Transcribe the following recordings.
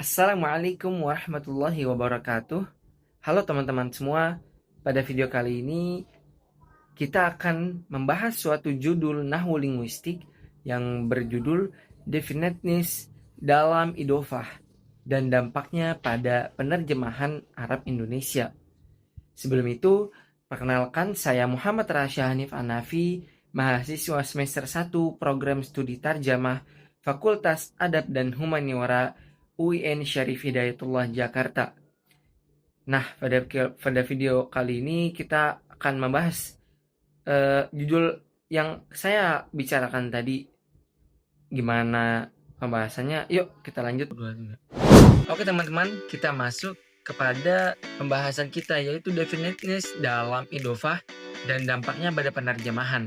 Assalamualaikum warahmatullahi wabarakatuh. Halo teman-teman semua. Pada video kali ini kita akan membahas suatu judul nahwu linguistik yang berjudul Definiteness dalam idofah dan dampaknya pada penerjemahan Arab Indonesia. Sebelum itu, perkenalkan saya Muhammad Rasya Hanif Anafi, mahasiswa semester 1 program studi tarjamah Fakultas Adab dan Humaniora UIN Syarif Hidayatullah Jakarta. Nah, pada video kali ini kita akan membahas judul yang saya bicarakan tadi. Gimana pembahasannya? Yuk kita lanjut. Oke teman-teman, kita masuk kepada pembahasan kita, yaitu definiteness dalam idofah dan dampaknya pada penerjemahan.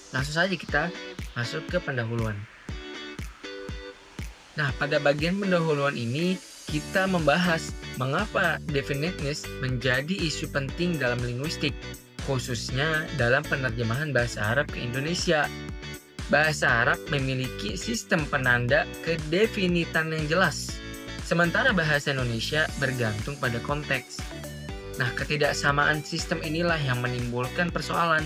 Langsung saja kita masuk ke pendahuluan. Nah, pada bagian pendahuluan ini kita membahas mengapa definiteness menjadi isu penting dalam linguistik, khususnya dalam penerjemahan bahasa Arab ke Indonesia. Bahasa Arab memiliki sistem penanda kedefinitan yang jelas, sementara bahasa Indonesia bergantung pada konteks. Nah, ketidaksamaan sistem inilah yang menimbulkan persoalan,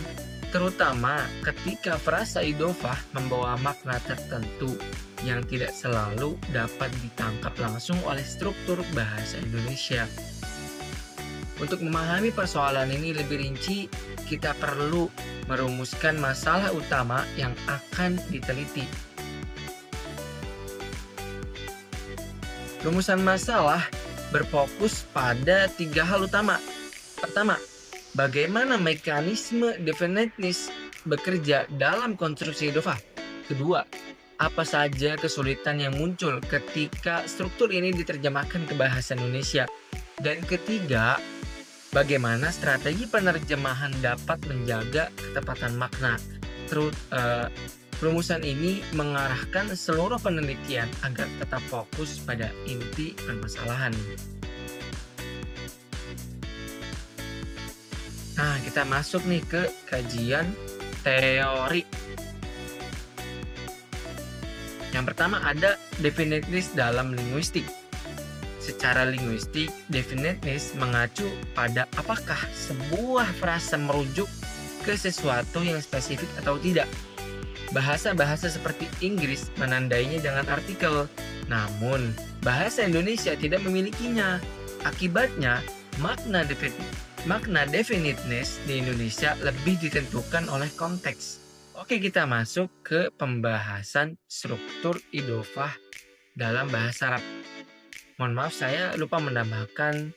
terutama ketika frasa idofah membawa makna tertentu yang tidak selalu dapat ditangkap langsung oleh struktur bahasa Indonesia. Untuk memahami persoalan ini lebih rinci, kita perlu merumuskan masalah utama yang akan diteliti. Rumusan masalah berfokus pada 3 hal utama. Pertama, bagaimana mekanisme definiteness bekerja dalam konstruksi idofah. Kedua, apa saja kesulitan yang muncul ketika struktur ini diterjemahkan ke bahasa Indonesia. Dan ketiga, bagaimana strategi penerjemahan dapat menjaga ketepatan makna. Rumusan ini mengarahkan seluruh penelitian agar tetap fokus pada inti permasalahan. Nah, kita masuk nih ke kajian teori. Yang pertama ada definiteness dalam linguistik. Secara linguistik, definiteness mengacu pada apakah sebuah frasa merujuk ke sesuatu yang spesifik atau tidak. Bahasa-bahasa seperti Inggris menandainya dengan artikel, namun bahasa Indonesia tidak memilikinya. Akibatnya, makna definiteness di Indonesia lebih ditentukan oleh konteks. Oke, kita masuk ke pembahasan struktur idofah dalam bahasa Arab. Mohon maaf, saya lupa menambahkan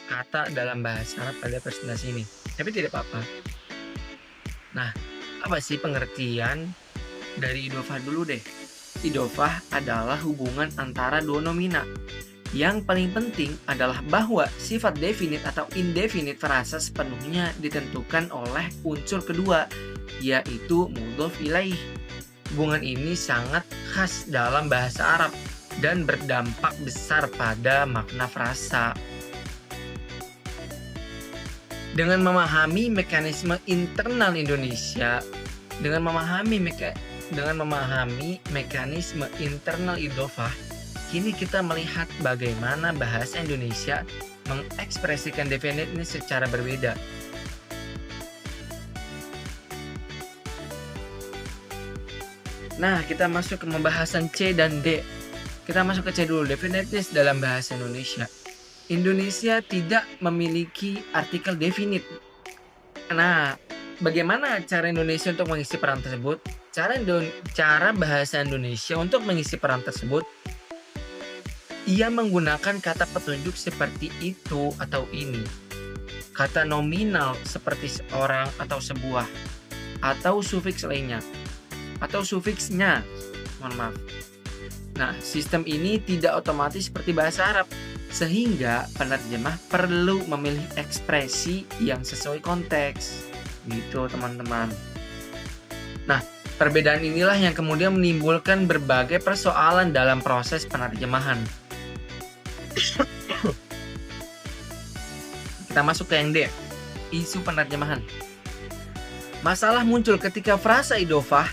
kata dalam bahasa Arab pada presentasi ini, tapi tidak apa-apa. Nah, apa sih pengertian dari idofah dulu deh? Idofah adalah hubungan antara dua nomina. Yang paling penting adalah bahwa sifat definite atau indefinite frasa sepenuhnya ditentukan oleh unsur kedua, yaitu mudhof ilaih. Hubungan ini sangat khas dalam bahasa Arab dan berdampak besar pada makna frasa. Dengan memahami mekanisme internal Indonesia, dengan memahami mekanisme internal idofah, kini kita melihat bagaimana bahasa Indonesia mengekspresikan definiteness secara berbeda. Nah, kita masuk ke pembahasan C dan D. Kita masuk ke C dulu, definiteness dalam bahasa Indonesia. Indonesia tidak memiliki artikel definite. Nah, bagaimana cara Indonesia untuk mengisi peran tersebut? Cara bahasa Indonesia untuk mengisi peran tersebut, ia menggunakan kata petunjuk seperti itu atau ini, kata nominal seperti seorang atau sebuah, atau sufiks lainnya, atau sufiksnya. Mohon maaf. Nah, sistem ini tidak otomatis seperti bahasa Arab, sehingga penerjemah perlu memilih ekspresi yang sesuai konteks. Gitu, teman-teman. Nah, perbedaan inilah yang kemudian menimbulkan berbagai persoalan dalam proses penerjemahan. Kita masuk ke yang D, isu penerjemahan. Masalah muncul ketika frasa idofah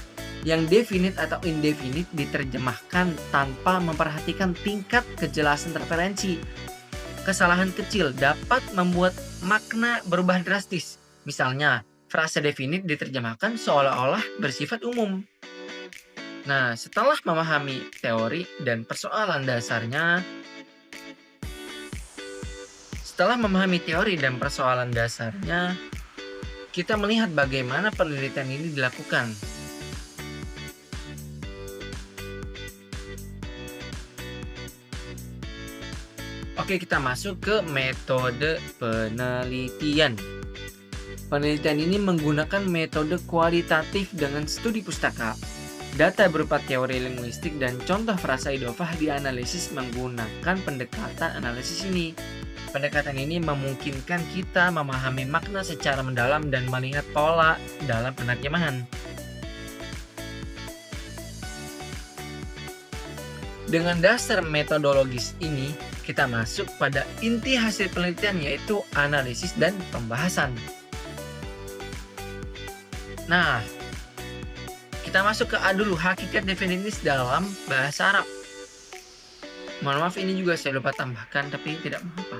yang definite atau indefinite diterjemahkan tanpa memperhatikan tingkat kejelasan referensi. Kesalahan kecil dapat membuat makna berubah drastis. Misalnya, frasa definite diterjemahkan seolah-olah bersifat umum. Nah, setelah memahami teori dan persoalan dasarnya, kita melihat bagaimana penelitian ini dilakukan. Oke, kita masuk ke metode penelitian. Penelitian ini menggunakan metode kualitatif dengan studi pustaka. Data berupa teori linguistik dan contoh frasa idofah dianalisis menggunakan pendekatan analisis ini. Pendekatan ini memungkinkan kita memahami makna secara mendalam dan melihat pola dalam penerjemahan. Dengan dasar metodologis ini, kita masuk pada inti hasil penelitian, yaitu analisis dan pembahasan. Nah, kita masuk ke A dulu, hakikat definitinis dalam bahasa Arab. Mohon maaf, ini juga saya lupa tambahkan, tapi tidak mengapa.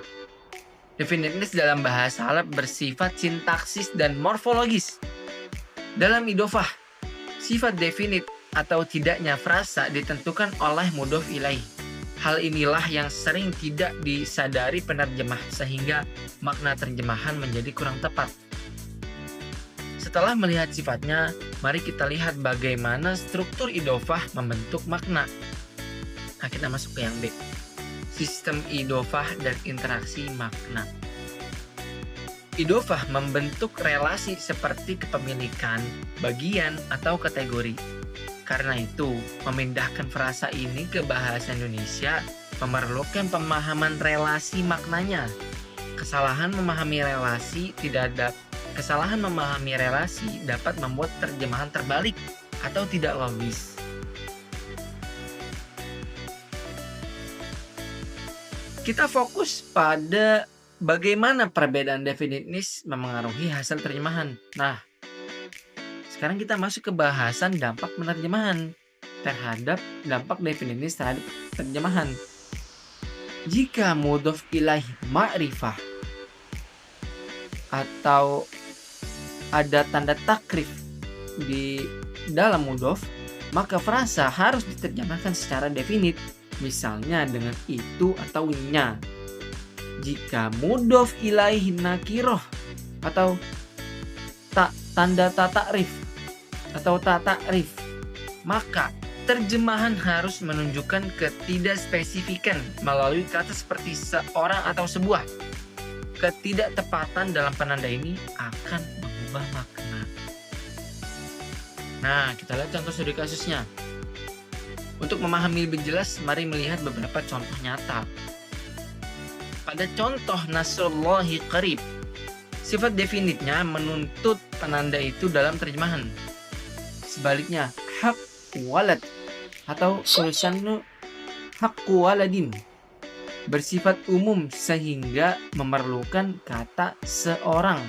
Definitinis dalam bahasa Arab bersifat sintaksis dan morfologis. Dalam idofah, sifat definit atau tidaknya frasa ditentukan oleh mudhof ilaih. Hal inilah yang sering tidak disadari penerjemah sehingga makna terjemahan menjadi kurang tepat. Setelah melihat sifatnya, mari kita lihat bagaimana struktur idofah membentuk makna. Nah, kita masuk ke yang B. Sistem idofah dan interaksi makna. Idofah membentuk relasi seperti kepemilikan, bagian, atau kategori. Karena itu, memindahkan frasa ini ke bahasa Indonesia memerlukan pemahaman relasi maknanya. Kesalahan memahami relasi dapat membuat terjemahan terbalik atau tidak logis. Kita fokus pada bagaimana perbedaan definitinis memengaruhi hasil terjemahan. Nah, sekarang kita masuk ke bahasan dampak penerjemahan terhadap dampak definitinis terhadap terjemahan. Jika mudhof ilaih ma'rifah atau ada tanda takrif di dalam mudhof, maka frasa harus diterjemahkan secara definit, misalnya dengan itu atau nya. Jika mudhof ilaih nakiroh atau tanda takrif atau takrif, maka terjemahan harus menunjukkan ketidakspesifikan melalui kata seperti seorang atau sebuah. Ketidaktepatan dalam penanda ini akan mengubah makna. Nah, kita lihat contoh studi kasusnya. Untuk memahami lebih jelas, mari melihat beberapa contoh nyata. Pada contoh Nasrullahi qarib, sifat definitnya menuntut penanda itu dalam terjemahan. Sebaliknya, hak walad atau tulisannya haqqu waladin bersifat umum sehingga memerlukan kata seorang.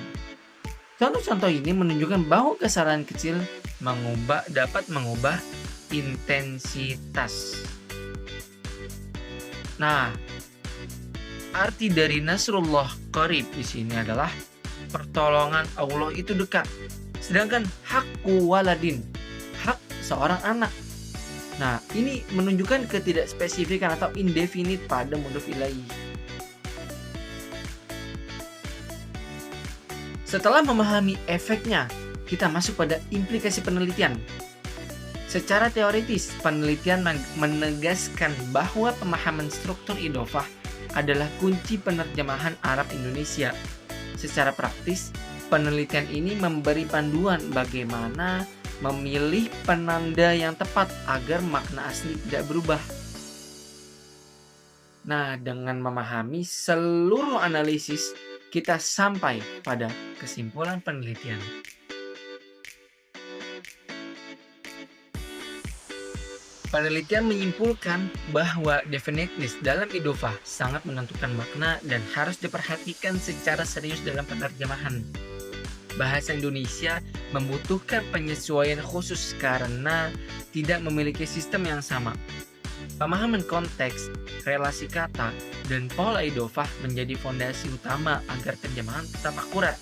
Contoh-contoh ini menunjukkan bahwa kesalahan kecil dapat mengubah intensitas. Nah, arti dari Nasrullah qarib di sini adalah pertolongan Allah itu dekat. Sedangkan haqqu waladin, hak seorang anak. Nah, ini menunjukkan ketidakspesifikan atau indefinite pada mudhof ilaih. Setelah memahami efeknya, kita masuk pada implikasi penelitian. Secara teoritis, penelitian menegaskan bahwa pemahaman struktur idofah adalah kunci penerjemahan Arab Indonesia. Secara praktis, penelitian ini memberi panduan bagaimana memilih penanda yang tepat agar makna asli tidak berubah. Nah, dengan memahami seluruh analisis, kita sampai pada kesimpulan penelitian. Penelitian menyimpulkan bahwa definiteness dalam idofah sangat menentukan makna dan harus diperhatikan secara serius dalam penerjemahan. Bahasa Indonesia membutuhkan penyesuaian khusus karena tidak memiliki sistem yang sama. Pemahaman konteks, relasi kata, dan pola idofah menjadi fondasi utama agar terjemahan tetap akurat.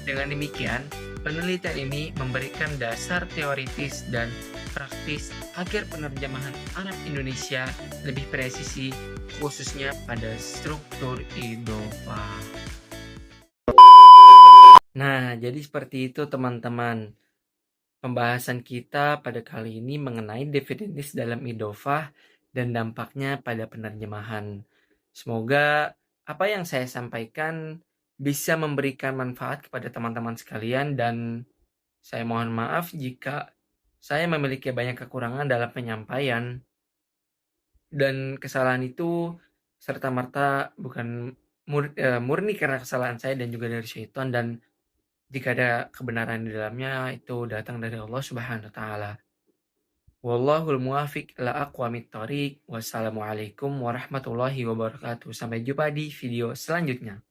Dengan demikian, penelitian ini memberikan dasar teoritis dan praktis agar penerjemahan Arab Indonesia lebih presisi, khususnya pada struktur idofah. Nah, jadi seperti itu teman-teman. Pembahasan kita pada kali ini mengenai definisi dalam idofah dan dampaknya pada penerjemahan. Semoga apa yang saya sampaikan bisa memberikan manfaat kepada teman-teman sekalian, dan saya mohon maaf jika saya memiliki banyak kekurangan dalam penyampaian, dan kesalahan itu serta-merta bukan murni karena kesalahan saya dan juga dari syaitan, dan jika ada kebenaran di dalamnya itu datang dari Allah Subhanahu wa taala. Wallahul muwafiq ila aqwamit thoriq. Wassalamualaikum warahmatullahi wabarakatuh. Sampai jumpa di video selanjutnya.